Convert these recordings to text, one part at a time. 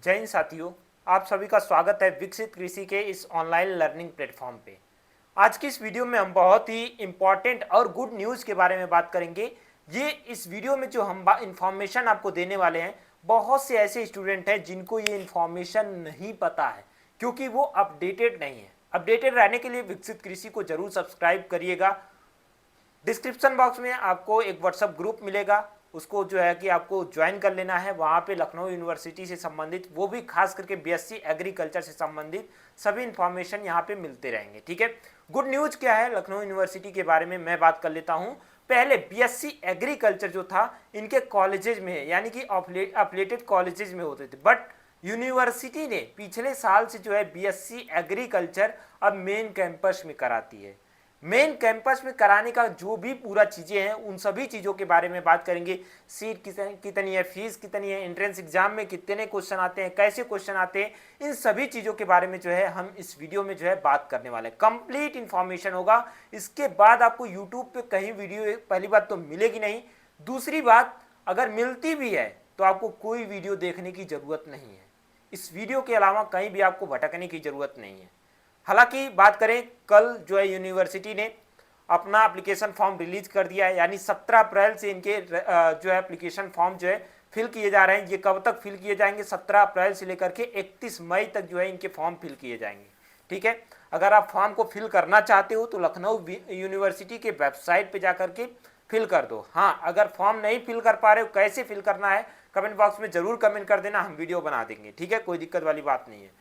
जय हिंद साथियों, आप सभी का स्वागत है विकसित कृषि के इस ऑनलाइन लर्निंग प्लेटफॉर्म पे। आज की इस वीडियो में हम बहुत ही इम्पॉर्टेंट और गुड न्यूज़ के बारे में बात करेंगे। ये इस वीडियो में जो हम इंफॉर्मेशन आपको देने वाले हैं, बहुत से ऐसे स्टूडेंट हैं जिनको ये इन्फॉर्मेशन नहीं पता है क्योंकि वो अपडेटेड नहीं है। अपडेटेड रहने के लिए विकसित कृषि को जरूर सब्सक्राइब करिएगा। डिस्क्रिप्शन बॉक्स में आपको एक व्हाट्सएप ग्रुप मिलेगा, उसको जो है कि आपको ज्वाइन कर लेना है। वहाँ पे लखनऊ यूनिवर्सिटी से संबंधित, वो भी खास करके बीएससी एग्रीकल्चर से संबंधित सभी इंफॉर्मेशन यहाँ पे मिलते रहेंगे। ठीक है, गुड न्यूज़ क्या है लखनऊ यूनिवर्सिटी के बारे में मैं बात कर लेता हूँ। पहले बीएससी एग्रीकल्चर जो था इनके कॉलेजेज में, यानी कि अफिलिएटेड कॉलेजेज में होते थे, बट यूनिवर्सिटी ने पिछले साल से जो है बीएससी एग्रीकल्चर अब मेन कैंपस में कराती है। मेन कैंपस में कराने का जो भी पूरा चीज़ें हैं उन सभी चीज़ों के बारे में बात करेंगे। सीट कितनी है, फीस कितनी है, एंट्रेंस एग्जाम में कितने क्वेश्चन आते हैं, कैसे क्वेश्चन आते हैं, इन सभी चीज़ों के बारे में जो है हम इस वीडियो में जो है बात करने वाले हैं। कंप्लीट इन्फॉर्मेशन होगा। इसके बाद आपको यूट्यूब पे कहीं वीडियो पहली बात तो मिलेगी नहीं, दूसरी बात अगर मिलती भी है तो आपको कोई वीडियो देखने की ज़रूरत नहीं है। इस वीडियो के अलावा कहीं भी आपको भटकने की ज़रूरत नहीं है। हालांकि बात करें, कल जो है यूनिवर्सिटी ने अपना एप्लीकेशन फॉर्म रिलीज कर दिया है, यानी 17 अप्रैल से इनके जो है एप्लीकेशन फॉर्म जो है फिल किए जा रहे हैं। ये कब तक फिल किए जाएंगे? 17 अप्रैल से लेकर के 31 मई तक जो है इनके फॉर्म फिल किए जाएंगे। ठीक है, अगर आप फॉर्म को फिल करना चाहते हो तो लखनऊ यूनिवर्सिटी के वेबसाइट पे जाकर के फिल कर दो। हाँ, अगर फॉर्म नहीं फिल कर पा रहे हो, कैसे फिल करना है कमेंट बॉक्स में जरूर कमेंट कर देना, हम वीडियो बना देंगे। ठीक है, कोई दिक्कत वाली बात नहीं है।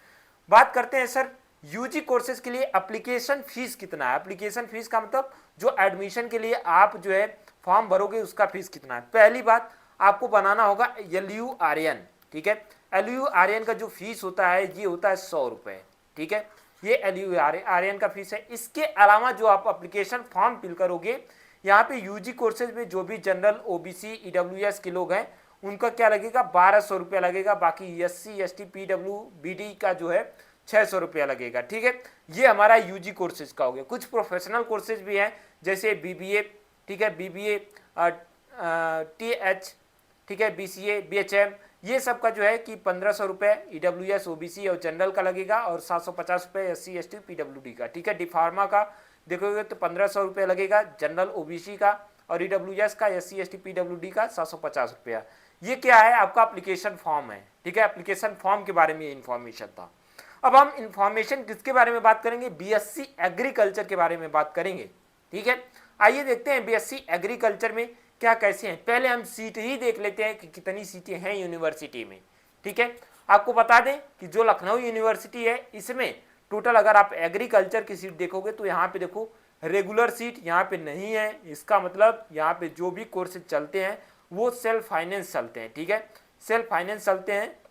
बात करते हैं सर, यूजी कोर्सेज के लिए एप्लीकेशन फीस कितना है। एप्लीकेशन फीस का मतलब जो एडमिशन के लिए आप जो है फॉर्म भरोगे उसका फीस कितना है। पहली बात, आपको बनाना होगा LURN। ठीक है, LURN का जो फीस होता है ये होता है 100 रुपये। ठीक है, ये LURN का फीस है। इसके अलावा जो आप एप्लीकेशन फॉर्म फिल करोगे, यहाँ पे यूजी कोर्सेज में जो भी जनरल OBC EWS के लोग हैं उनका क्या लगेगा, 1200 रुपया लगेगा। बाकी SC ST PWBD का जो है 600 रुपया लगेगा। ठीक है, ये हमारा यूजी कोर्सेज का हो गया। कुछ प्रोफेशनल कोर्सेज भी हैं जैसे BBA, ठीक है, BBA TH, ठीक है, BCA BHM, ये सब का जो है कि 1500 रुपये EWS OBC और जनरल का लगेगा और 750 रुपये SC ST PWD का। ठीक है, डिफार्मा का देखोगे तो 1500 रुपये लगेगा, जनरल OBC का और EWS का, SC ST PWD का 750 रुपया। ये क्या है, आपका एप्लीकेशन फॉर्म है। ठीक है, एप्लीकेशन फॉर्म के बारे में ये इन्फॉर्मेशन था। अब हम इंफॉर्मेशन किसके बारे में बात करेंगे, बीएससी एग्रीकल्चर के बारे में बात करेंगे। ठीक है, आइए देखते हैं बीएससी एग्रीकल्चर में क्या कैसे हैं। पहले हम सीट ही देख लेते हैं कि कितनी सीटें हैं यूनिवर्सिटी में। ठीक है, आपको बता दें कि जो लखनऊ यूनिवर्सिटी है इसमें टोटल अगर आप एग्रीकल्चर की सीट देखोगे तो यहाँ पे देखो रेगुलर सीट यहाँ पे नहीं है। इसका मतलब यहाँ पे जो भी कोर्सेज चलते हैं वो सेल्फ फाइनेंस चलते हैं। ठीक है, सेल्फ फाइनेंस चलते हैं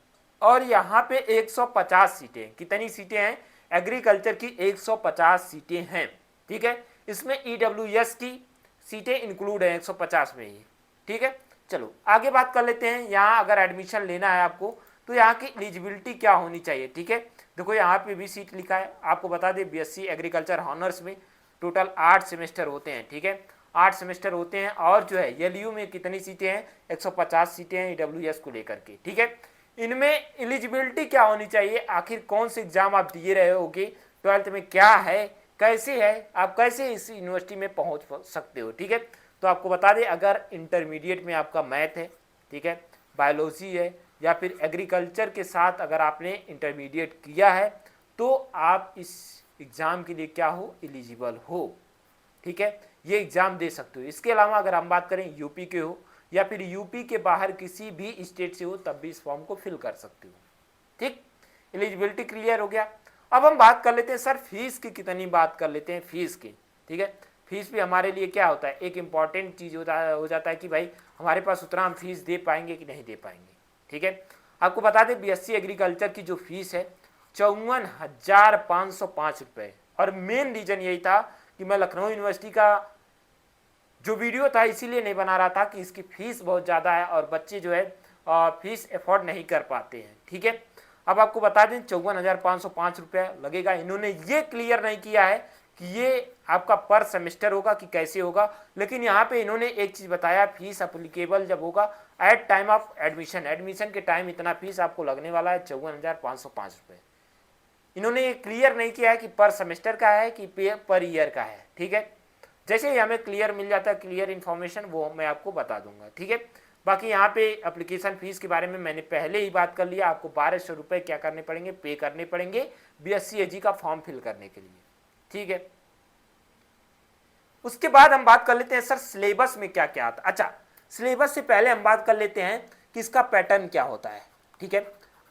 और यहाँ पे 150 सीटें, कितनी सीटें हैं एग्रीकल्चर की, 150 सीटें हैं। ठीक है, इसमें EWS की सीटें इंक्लूड है 150 में ही। ठीक है, चलो आगे बात कर लेते हैं। यहाँ अगर एडमिशन लेना है आपको तो यहाँ की एलिजिबिलिटी क्या होनी चाहिए। ठीक है, देखो यहाँ पे भी सीट लिखा है। आपको बता दें बीएससी एग्रीकल्चर ऑनर्स में टोटल 8 सेमेस्टर होते हैं। ठीक है, 8 सेमेस्टर होते हैं और जो है LU में कितनी सीटें हैं, 150 सीटें हैं EWS को लेकर के। ठीक है, इनमें एलिजिबिलिटी क्या होनी चाहिए, आखिर कौन से एग्जाम आप दिए रहे होगे, 12th में क्या है, कैसे है, आप कैसे इस यूनिवर्सिटी में पहुंच सकते हो। ठीक है, तो आपको बता दें अगर इंटरमीडिएट में आपका मैथ है, ठीक है, बायोलॉजी है या फिर एग्रीकल्चर के साथ अगर आपने इंटरमीडिएट किया है तो आप इस एग्ज़ाम के लिए क्या हो, एलिजिबल हो। ठीक है, ये एग्ज़ाम दे सकते हो। इसके अलावा अगर हम बात करें यूपी के हो या फिर यूपी के बाहर किसी भी स्टेट से हो तब भी इस फॉर्म को फिल कर सकते हो। ठीक, एलिजिबिलिटी क्लियर हो गया। अब हम बात कर लेते हैं सर फीस की, कितनी बात कर लेते हैं फीस की। ठीक है, फीस भी हमारे लिए क्या होता है, एक इम्पॉर्टेंट चीज़ हो जाता है कि भाई हमारे पास उतना हम फीस दे पाएंगे कि नहीं दे पाएंगे। ठीक है, आपको बता दें बीएससी एग्रीकल्चर की जो फीस है 54,505 रुपये। और मेन रीज़न यही था कि मैं लखनऊ यूनिवर्सिटी का जो वीडियो था इसीलिए नहीं बना रहा था कि इसकी फीस बहुत ज़्यादा है और बच्चे जो है फीस अफोर्ड नहीं कर पाते हैं। ठीक है, अब आपको बता दें 54,505 रुपया लगेगा। इन्होंने ये क्लियर नहीं किया है कि ये आपका पर सेमेस्टर होगा कि कैसे होगा, लेकिन यहाँ पे इन्होंने एक चीज़ बताया, फीस अप्लीकेबल जब होगा at time of admission, admission के टाइम इतना फीस आपको लगने वाला है 54,505 रुपये। इन्होंने ये क्लियर नहीं किया है कि पर सेमेस्टर का है कि पर ईयर का है। ठीक है, जैसे ही हमें क्लियर मिल जाता है, क्लियर इन्फॉर्मेशन, वो मैं आपको बता दूंगा। ठीक है, बाकी यहाँ पे एप्लीकेशन फीस के बारे में मैंने पहले ही बात कर लिया, आपको 1200 रुपये क्या करने पड़ेंगे, पे करने पड़ेंगे BSc AG का फॉर्म फिल करने के लिए। ठीक है, उसके बाद हम बात कर लेते हैं सर सिलेबस में क्या क्या आता है। अच्छा, सिलेबस से पहले हम बात कर लेते हैं कि इसका पैटर्न क्या होता है। ठीक है,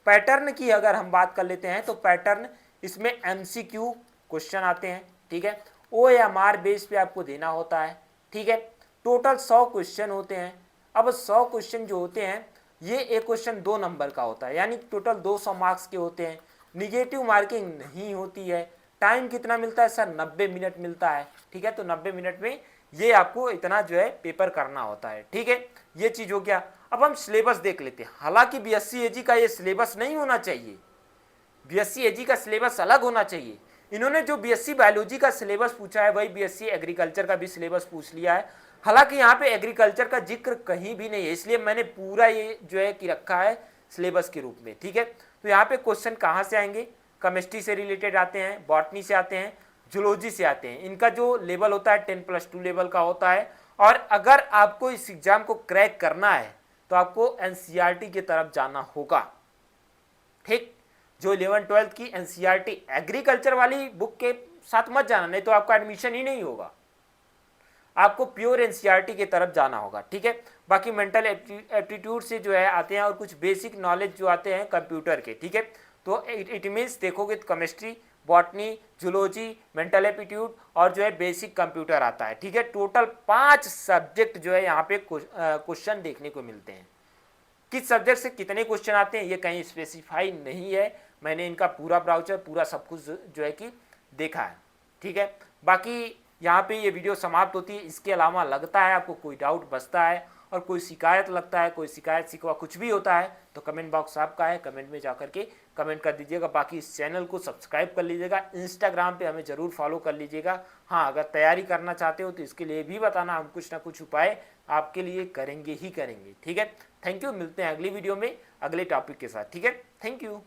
पैटर्न की अगर हम बात कर लेते हैं तो पैटर्न इसमें MCQ क्वेश्चन आते हैं। ठीक है, OMR बेस पे आपको देना होता है। ठीक है, टोटल 100 क्वेश्चन होते हैं। अब 100 क्वेश्चन जो होते हैं, ये एक क्वेश्चन 2 नंबर का होता है, यानी टोटल 200 मार्क्स के होते हैं। निगेटिव मार्किंग नहीं होती है। टाइम कितना मिलता है सर, 90 मिनट मिलता है। ठीक है, तो 90 मिनट में ये आपको इतना जो है पेपर करना होता है। ठीक है, ये चीज़ हो गया। अब हम सिलेबस देख लेते हैं। हालांकि BSc AG का ये सिलेबस नहीं होना चाहिए, BSc AG का सिलेबस अलग होना चाहिए। इन्होंने जो BSc बायोलॉजी का सिलेबस पूछा है वही BSc एग्रीकल्चर का भी सिलेबस पूछ लिया है। हालांकि यहाँ पे एग्रीकल्चर का जिक्र कहीं भी नहीं है, इसलिए मैंने पूरा ये जो है कि रखा है सिलेबस के रूप में। ठीक है, तो यहाँ पे क्वेश्चन कहाँ से आएंगे, केमिस्ट्री से रिलेटेड आते हैं, बॉटनी से आते हैं, जूलॉजी से आते हैं। इनका जो लेवल होता है 10+2 लेवल का होता है। और अगर आपको इस एग्जाम को क्रैक करना है तो आपको NCERT की तरफ जाना होगा। ठीक, जो 11-12 की NCERT एग्रीकल्चर वाली बुक के साथ मत जाना, नहीं तो आपका एडमिशन ही नहीं होगा। आपको प्योर NCERT की तरफ जाना होगा। ठीक है, बाकी मेंटल एप्टीट्यूड से जो है आते हैं और कुछ बेसिक नॉलेज जो आते हैं कंप्यूटर के। ठीक है, तो इट मीन्स देखोगे तो chemistry, botany, zoology, mental aptitude और जो है बेसिक कंप्यूटर आता है। ठीक है, टोटल 5 सब्जेक्ट जो है यहाँ पे क्वेश्चन देखने को मिलते हैं। किस सब्जेक्ट से कितने क्वेश्चन आते हैं ये कहीं स्पेसिफाई नहीं है। मैंने इनका पूरा ब्राउचर, पूरा सब कुछ जो है कि देखा है। ठीक है, बाकी यहाँ पे ये वीडियो समाप्त होती है। इसके अलावा लगता है आपको कोई डाउट बचता है और कोई शिकायत लगता है, कोई शिकायत शिकवा कुछ भी होता है तो कमेंट बॉक्स आपका है, कमेंट में जाकर के कमेंट कर दीजिएगा। बाकी इस चैनल को सब्सक्राइब कर लीजिएगा, इंस्टाग्राम पे हमें ज़रूर फॉलो कर लीजिएगा। हाँ, अगर तैयारी करना चाहते हो तो इसके लिए भी बताना, हम कुछ ना कुछ उपाय आपके लिए करेंगे ही करेंगे। ठीक है, थैंक यू, मिलते हैं अगली वीडियो में अगले टॉपिक के साथ। ठीक है, थैंक यू।